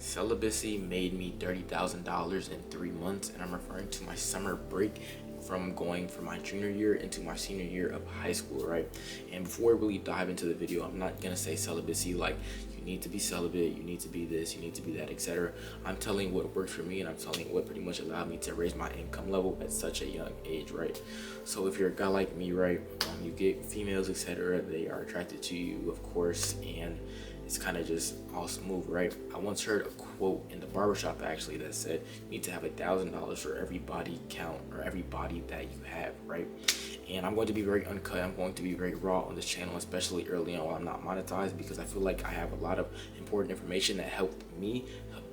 Celibacy made me $30,000 in 3 months, and I'm referring to my summer break from going from my junior year into my senior year of high school, right? And before we really dive into the video, I'm not gonna say celibacy like you need to be celibate, you need to be this, you need to be that, etc. I'm telling what worked for me, and I'm telling what pretty much allowed me to raise my income level at such a young age, right? So if you're a guy like me, right, you get females, etc. They are attracted to you, of course, and it's kind of just all smooth, right? I once heard a quote in the barbershop actually that said you need to have $1,000 for every body count or every body that you have, right? And I'm going to be very uncut. I'm going to be very raw on this channel, especially early on while I'm not monetized, because I feel like I have a lot of important information that helped me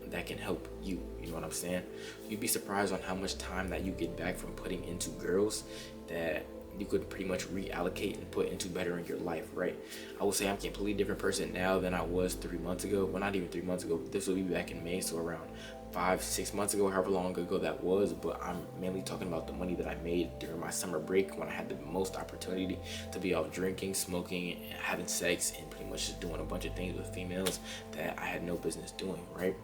that can help you. You know what I'm saying? You'd be surprised on how much time that you get back from putting into girls that you could pretty much reallocate and put into bettering your life, right? I will say I'm a completely different person now than I was 3 months ago. Well, not even 3 months ago. This will be back in May, so around 5-6 months ago, however long ago that was. But I'm mainly talking about the money that I made during my summer break when I had the most opportunity to be out drinking, smoking, and having sex, and pretty much just doing a bunch of things with females that I had no business doing, right?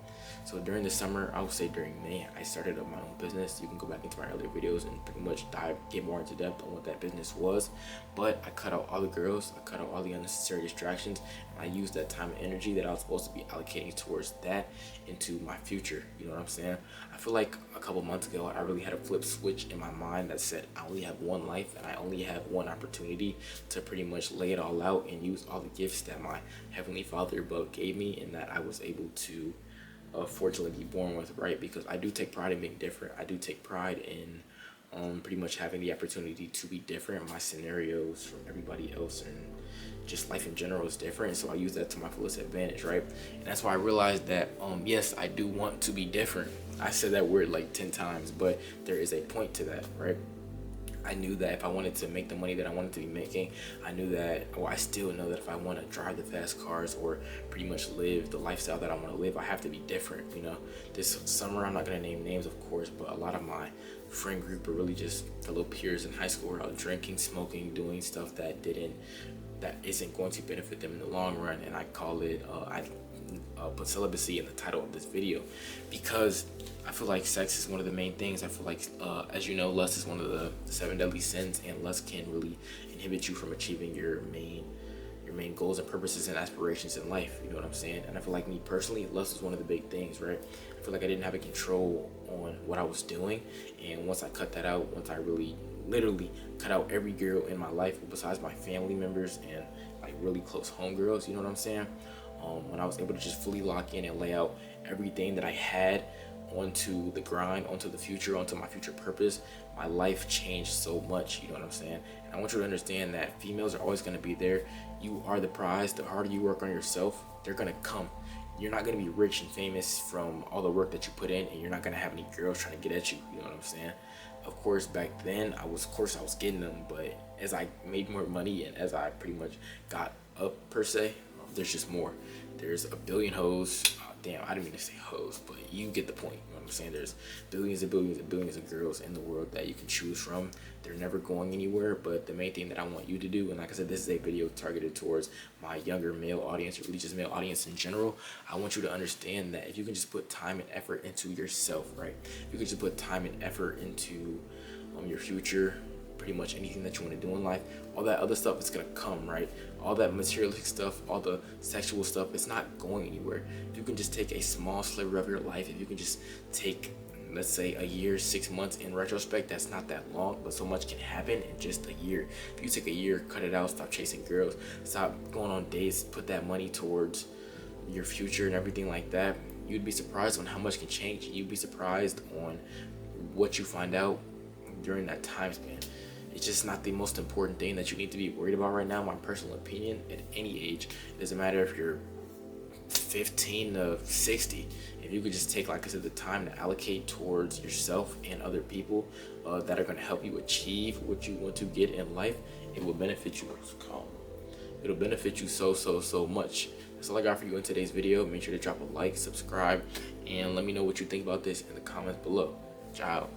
So during the summer, I would say during May, I started up my own business. You can go back into my earlier videos and pretty much get more into depth on what that business was. But I cut out all the girls, I cut out all the unnecessary distractions, and I used that time and energy that I was supposed to be allocating towards that into my future. You know what I'm saying? I feel like a couple months ago, I really had a flip switch in my mind that said I only have one life and I only have one opportunity to pretty much lay it all out and use all the gifts that my Heavenly Father above gave me, and that I was able to fortunately be born with, right? Because I do take pride in being different. I do take pride in pretty much having the opportunity to be different. My scenarios from everybody else and just life in general is different, so I use that to my fullest advantage, right? And that's why I realized that yes, I do want to be different. I said that word like 10 times, but there is a point to that, right? I knew that if I wanted to make the money that I wanted to be making, I knew that, or I still know that if I want to drive the fast cars or pretty much live the lifestyle that I want to live, I have to be different, you know? This summer, I'm not going to name names, of course, but a lot of my friend group are really just fellow peers in high school were out drinking, smoking, doing stuff that isn't going to benefit them in the long run. And I call it, I put celibacy in the title of this video because I feel like sex is one of the main things. I feel like, as you know, lust is one of the 7 deadly sins, and lust can really inhibit you from achieving your main goals and purposes and aspirations in life. You know what I'm saying? And I feel like, me personally, lust is one of the big things, right? I feel like I didn't have a control on what I was doing, and once I cut that out, once I really literally cut out every girl in my life besides my family members and like really close homegirls, you know what I'm saying? When I was able to just fully lock in and lay out everything that I had onto the grind, onto the future, onto my future purpose, my life changed so much. You know what I'm saying? And I want you to understand that females are always going to be there. You are the prize. The harder you work on yourself, they're going to come. You're not going to be rich and famous from all the work that you put in, and you're not going to have any girls trying to get at you. You know what I'm saying? Of course, back then, I was getting them, but as I made more money and as I pretty much got up, per se, there's just more. There's a billion hoes. Damn, I didn't mean to say hoes, but you get the point. You know what I'm saying? There's billions and billions and billions of girls in the world that you can choose from. They're never going anywhere, but the main thing that I want you to do, and like I said, this is a video targeted towards my younger male audience, or really just male audience in general. I want you to understand that if you can just put time and effort into yourself, right? If you can just put time and effort into your future, pretty much anything that you want to do in life, all that other stuff is going to come, right? All that materialistic stuff, all the sexual stuff, it's not going anywhere. If you can just take a small sliver of your life, if you can just take, let's say, a year, 6 months, in retrospect, that's not that long, but so much can happen in just a year. If you take a year, cut it out, stop chasing girls, stop going on dates, put that money towards your future and everything like that, you'd be surprised on how much can change. You'd be surprised on what you find out during that time span. It's just not the most important thing that you need to be worried about right now, my personal opinion. At any age, it doesn't matter if you're 15 to 60. If you could just take, like I said, the time to allocate towards yourself and other people that are going to help you achieve what you want to get in life, it will benefit you. It'll benefit you so much. That's all I got for you in today's video. Make sure to drop a like, subscribe, and let me know what you think about this in the comments below. Ciao.